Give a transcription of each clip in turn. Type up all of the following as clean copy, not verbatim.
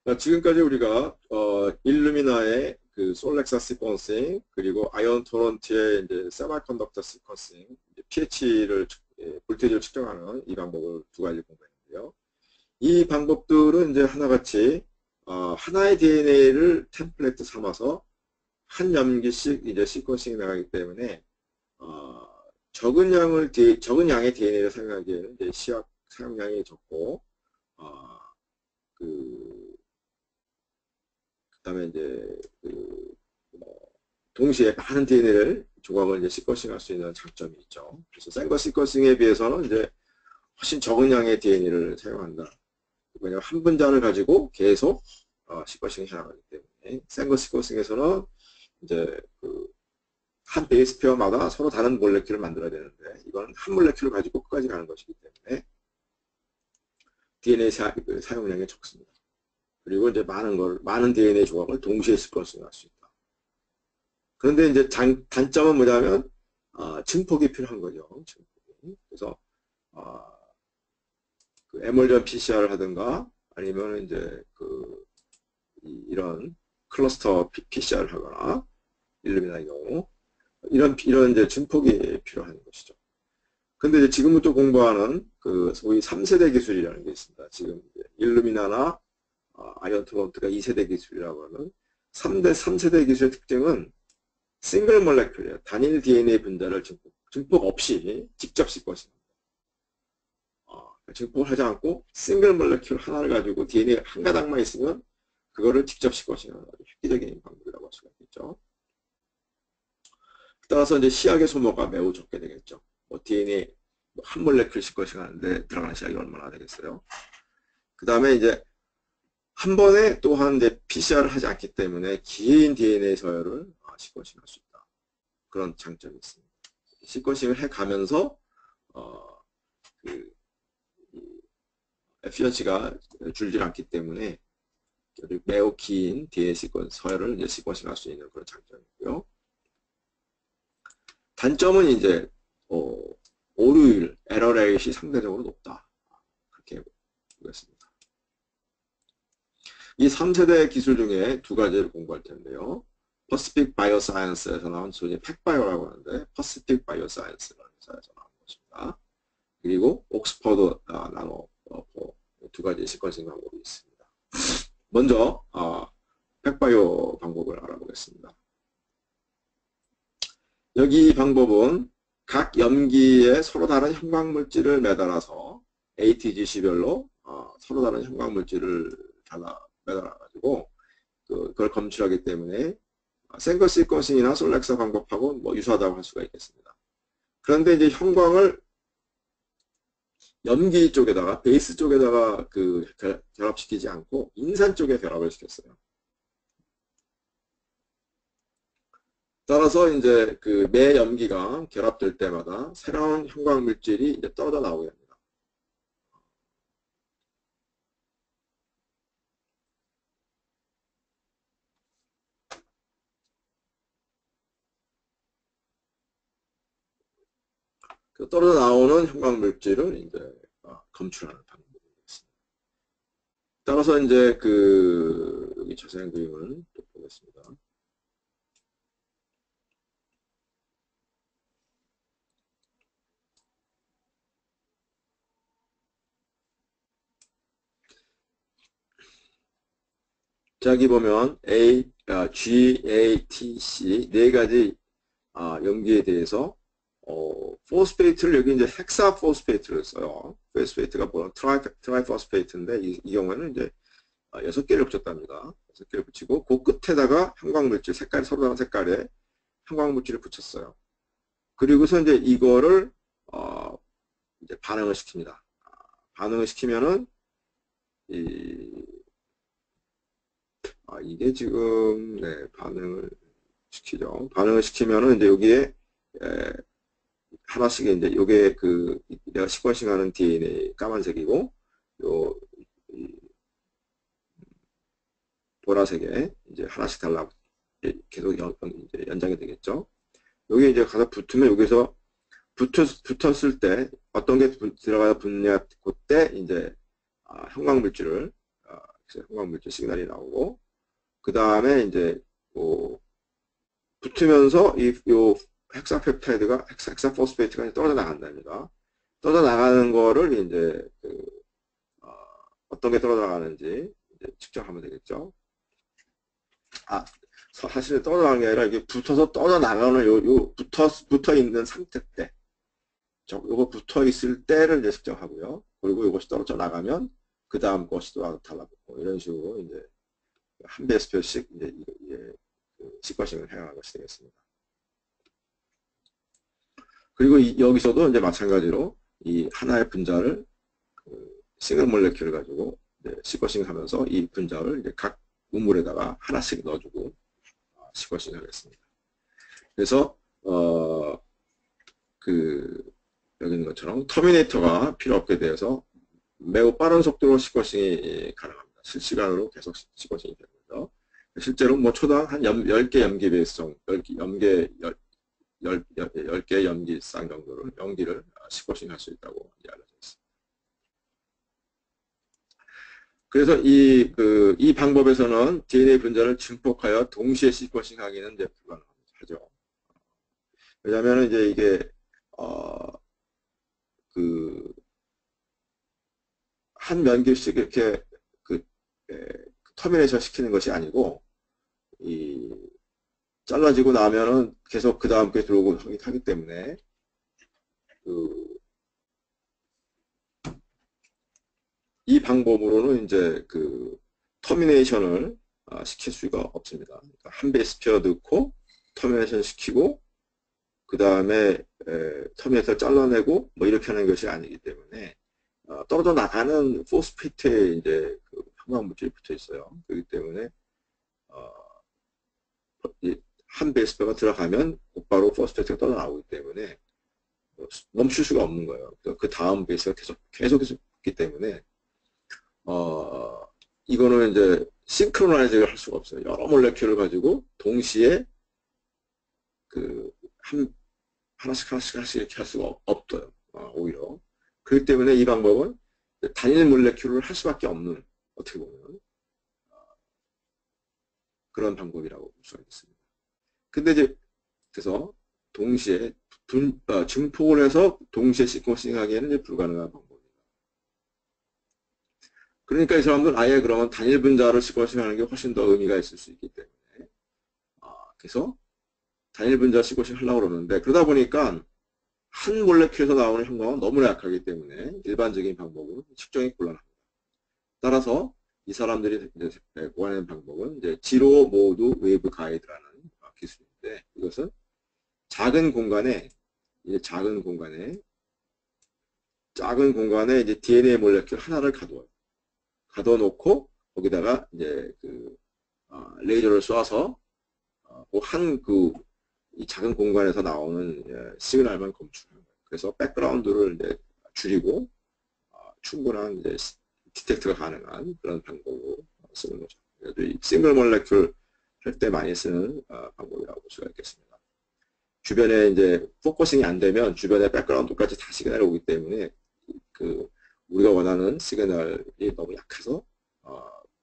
자, 지금까지 우리가 일루미나의 그 솔렉사 시퀀싱 그리고 아이온 토론트의 이제 세미컨덕터 시퀀싱 pH를 볼테이지를 측정하는 이 방법을 두 가지 공부했는데요. 이 방법들은 이제 하나같이 하나의 DNA를 템플릿 삼아서 한 염기씩 이제 시퀀싱이 나가기 때문에 적은 양의 DNA를 사용하기에는 이제 시약 사용량이 적고 그다음에 이제 동시에 많은 DNA를 조각을 이제 시퀀싱할 수 있는 장점이 있죠. 그래서 센거 시퀀싱에 비해서는 이제 훨씬 적은 양의 DNA를 사용한다. 왜냐하면 한 분자를 가지고 계속 시퀀싱이 해나가기 때문에 센거 시퀀싱에서는 이제 한 베이스 페어마다 서로 다른 몰레큘을 만들어야 되는데 이건 한 몰레큘을 가지고 끝까지 가는 것이기 때문에 DNA 사용량이 적습니다. 그리고 이제 많은 DNA 조각을 동시에 시퀀싱할 수 있다. 그런데 이제 단점은 뭐냐면 증폭이 필요한 거죠. 증폭이. 그래서 그 에멀전 PCR을 하든가 아니면 이제 이런 클러스터 PCR을 하거나 일루미나의 경우 이런 이제 증폭이 필요한 것이죠. 근데 이제 지금부터 공부하는 소위 3세대 기술이라는 게 있습니다. 지금 일루미나나 아이온 토론트가 2세대 기술이라고 하는 3세대 기술의 특징은 싱글 몰레큘이에요. 단일 DNA 분자를 증폭 없이 직접 시퀀싱. 증폭을 하지 않고 싱글 몰레큘 하나를 가지고 DNA 한 가닥만 있으면 그거를 직접 시퀀싱하는 획기적인 방법이라고 할 수가 있겠죠. 따라서 이제 시약의 소모가 매우 적게 되겠죠. DNA 한 몰레큘 시퀀싱 하는데 들어가는 시약이 얼마나 되겠어요. 그 다음에 이제 한 번에 또한 이제 PCR을 하지 않기 때문에 긴 DNA 서열을 시퀀싱 할 수 있다. 그런 장점이 있습니다. 시퀀싱을 해가면서 에피션시가 줄지 않기 때문에 매우 긴 DNA 서열을 이제 시퀀싱 할 수 있는 그런 장점이고요. 단점은 이제 오류율, 에러 레이트이 상대적으로 높다. 그렇게 보겠습니다. 이 3세대 기술 중에 두 가지를 공부할 텐데요. 퍼시픽 바이오사이언스에서 나온 소위 팩바이오라고 하는데 퍼시픽 바이오사이언스라는 회사에서 나온 것입니다. 그리고 옥스퍼드 나노 두 가지 시퀀싱 방법이 있습니다. 먼저 팩바이오 방법을 알아보겠습니다. 여기 방법은 각 염기에 서로 다른 형광물질을 매달아서 ATGC별로 서로 다른 형광물질을 매달아가지고 그걸 검출하기 때문에 생거 시퀀싱이나 솔렉서 방법하고 뭐 유사하다고 할 수가 있겠습니다. 그런데 이제 형광을 염기 쪽에다가 베이스 쪽에다가 결합시키지 않고 인산 쪽에 결합을 시켰어요. 따라서 이제 매 염기가 결합될 때마다 새로운 형광 물질이 이제 떨어져 나오게 됩니다. 그 떨어져 나오는 형광 물질을 이제 검출하는 방법이겠습니다. 따라서 이제 여기 자세한 그림을 또 보겠습니다. 자, 여기 보면 G, A, T, C 네 가지 염기에 대해서 포스페이트를 여기 이제 헥사 포스페이트를 써요. 포스페이트가 뭐야? 트라이포스페이트인데 이 경우에는 이제 6개를 붙였답니다. 6개를 붙이고 그 끝에다가 형광물질 색깔이 서로 다른 색깔의 형광물질을 붙였어요. 그리고서 이제 이거를 이제 반응을 시킵니다. 반응을 시키면은 이게 지금 반응을 시키죠. 반응을 시키면은 이제 여기에 하나씩 이제 요게 내가 시퀀싱하는 DNA 까만색이고 요 보라색에 이제 하나씩 계속 이제 연장이 되겠죠. 여기 이제 가서 붙으면 여기서 붙었을 때 어떤 게 들어가서 붙냐 그때 이제 형광물질을 형광물질 시그널이 나오고, 그 다음에 이제 뭐 붙으면서 요 헥사펩타이드가 헥사포스페이트가 떨어져 나간답니다. 떨어져 나가는 거를 이제 어떤 게 떨어져 나가는지 이제 측정하면 되겠죠. 사실 떨어져 나가는 게 아니라 이게 붙어서 떨어져 나가는 요 붙어 있는 상태 때, 요거 붙어 있을 때를 이제 측정하고요. 그리고 이것이 떨어져 나가면 그 다음 것이 또 달라붙고 이런 식으로 이제 한 배수표씩 이제 시커싱을 해나가는 것이 되겠습니다. 그리고 여기서도 이제 마찬가지로 이 하나의 분자를 싱글 몰레큘을 가지고 시커싱 하면서 이 분자를 이제 각 우물에다가 하나씩 넣어주고 시커싱 하겠습니다. 그래서 여기 있는 것처럼 터미네이터가 필요 없게 되어서 매우 빠른 속도로 시커싱이 가능합니다. 실시간으로 계속 시커싱이 되고요. 실제로 뭐 초당 한 10개 염기 배수성, 10개 염기쌍 정도를 염기를 시커싱 할 수 있다고 알려져 있습니다. 그래서 이 방법에서는 DNA 분자를 증폭하여 동시에 시커싱 하기는 이제 불가능하죠. 왜냐하면 이제 이게 한 면기씩 이렇게 터미네이션 시키는 것이 아니고 잘라지고 나면은 계속 그 다음 게 들어오고 하기 때문에 이 방법으로는 이제 터미네이션을 시킬 수가 없습니다. 그러니까 한 베이스페어 넣고 터미네이션 시키고 그 다음에 터미네이터 잘라내고 뭐 이렇게 하는 것이 아니기 때문에 떨어져 나가는 포스페이트에 이제 형광물질이 붙어 있어요. 그렇기 때문에 한 베이스페어가 들어가면 곧바로 포스페이트가 떨어져 나오기 때문에 멈출 수가 없는 거예요. 그 다음 베이스가 계속 붙기 때문에 이거는 이제 싱크로나이즈를 할 수가 없어요. 여러 몰레큘을 가지고 동시에 하나씩 이렇게 할 수가 없어요. 오히려. 그렇기 때문에 이 방법은 단일 몰레큘을 할 수밖에 없는, 어떻게 보면 그런 방법이라고 볼 수가 있습니다. 근데 이제 그래서 동시에 증폭을 해서 동시에 시퀀싱하기에는 이제 불가능한 방법입니다. 그러니까 이 사람들은 아예 그러면 단일 분자를 시퀀싱하는 게 훨씬 더 의미가 있을 수 있기 때문에 그래서 단일 분자 시퀀싱 하려고 그러는데, 그러다 보니까 한 몰레큘에서 나오는 형광은 너무나 약하기 때문에 일반적인 방법은 측정이 곤란합니다. 따라서 이 사람들이 이제 구하는 방법은 이제 지로 모드 웨이브 가이드라는 기술인데, 이것은 작은 공간에 이제 DNA 몰레큘 하나를 가둬놓고 거기다가 이제 레이저를 쏴서 이 작은 공간에서 나오는 시그널만 검출하는 거예요. 그래서 백그라운드를 이제 줄이고 충분한 이제 디텍트가 가능한 그런 방법으로 쓰는 거죠. 그래도 이 싱글 몰레큘 할 때 많이 쓰는 방법이라고 볼 수가 있겠습니다. 주변에 이제 포커싱이 안 되면 주변에 백그라운드까지 다 시그널이 오기 때문에 우리가 원하는 시그널이 너무 약해서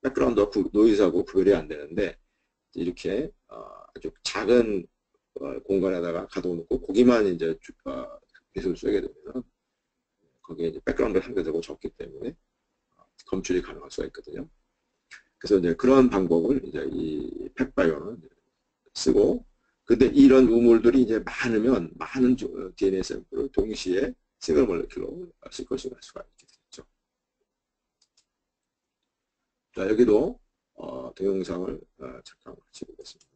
백그라운드와 노이즈하고 구별이 안 되는데, 이렇게 아주 작은 공간에다가 가둬놓고 거기만 이제 빛을 쏘게 되면 거기에 이제 백그라운드가 상대적으로 적기 때문에 검출이 가능할 수가 있거든요. 그래서 이제 그런 방법을 이제 이 펫바이오는 쓰고, 근데 이런 우물들이 이제 많으면 많은 DNA 샘플을 동시에 싱글 몰레큘로 시퀀싱할 수가 있게 되죠. 자, 여기도 동영상을 잠깐 같이 보겠습니다.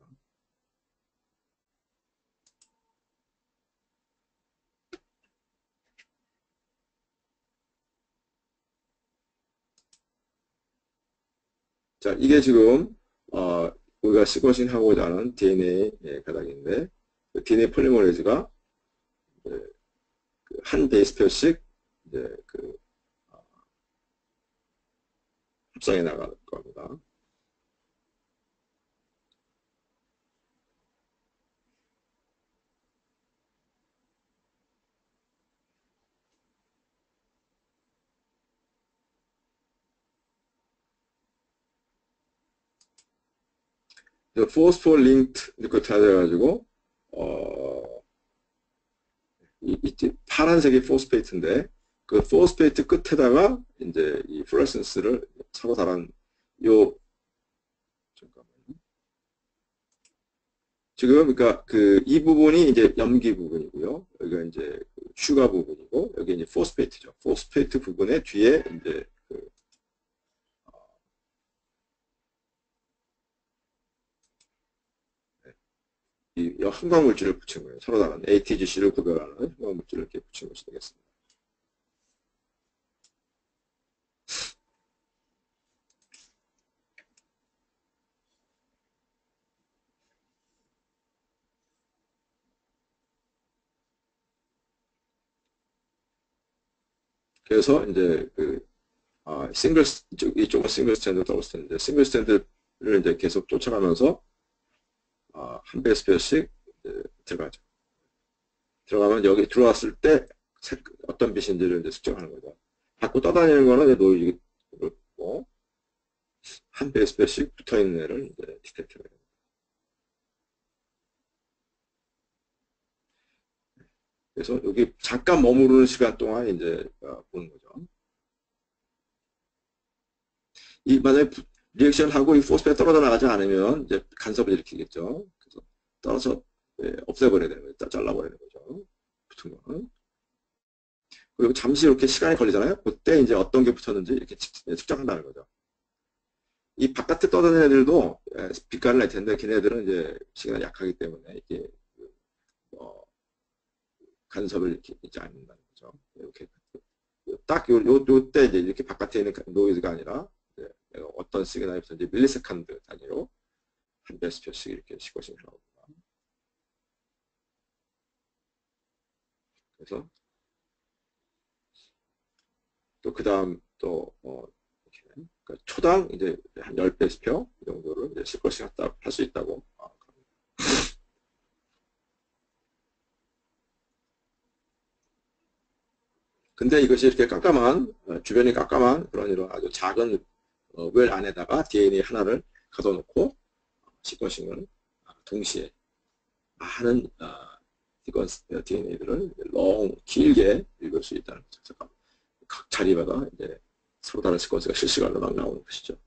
자, 이게 지금 우리가 시퀀싱 하고자 하는 DNA 가닥인데, DNA 폴리머레이즈가 한 베이스페어씩 이제 합성해 나갈 겁니다. 포스포 링크 뉴클레오타이드 해가지고 이 파란색이 포스페이트인데 그 포스페이트 끝에다가 이제 이 플루레센스를 서로 다른 요 잠깐만 지금 그러니까 그 이 부분이 이제 염기 부분이고요. 여기가 이제 슈가 부분이고 여기 이제 포스페이트죠. 포스페이트 부분의 뒤에 이제 그 이 형광물질을 붙인 거예요. 서로 다른 ATGC를 구별하는 형광물질을 이렇게 붙인 것이 되겠습니다. 그래서 이제 그 이쪽은 싱글 스탠드, 더블 스탠드, 싱글 스탠드를 이제 계속 쫓아가면서 한 배수표씩 들어가죠. 들어가면 여기 들어왔을 때 어떤 빛인지를 이제 측정하는 거죠. 자꾸 떠다니는 거는 노이즈고 한 배수표씩 붙어 있는 애를 이제 디텍트를 해요. 그래서 여기 잠깐 머무르는 시간 동안 이제 보는 거죠. 이 만약에 리액션을 하고 이 포스페이트 떨어져 나가지 않으면 이제 간섭을 일으키겠죠. 그래서 떨어져 없애버려야 되는 거죠. 잘라버리는 거죠. 붙은 거는. 그리고 잠시 이렇게 시간이 걸리잖아요. 그때 이제 어떤 게 붙었는지 이렇게 측정한다는 거죠. 이 바깥에 떠다니는 애들도 빛깔을 낼 텐데 걔네들은 이제 시간이 약하기 때문에 이게 간섭을 일으키지 않는다는 거죠. 이렇게 딱 요때 이제 이렇게 바깥에 있는 노이즈가 아니라 어떤 시그널이 붙었는지 밀리세컨드 단위로 한 배수표씩 이렇게 시거싱을 나옵니다. 그래서 또 그 다음 또 그러니까 초당 이제 한 10배수표 정도를 이제 시거싱 할 수 있다고. 근데 이것이 이렇게 깜깜한 주변이 깜깜한 그런 이런 아주 작은 웰 안에다가 DNA 하나를 가둬놓고 시퀀싱을 동시에 많은 시퀀스 DNA들을 길게 읽을 수 있다는 거죠. 각 자리마다 이제 서로 다른 시퀀스가 실시간으로 막 나오는 것이죠.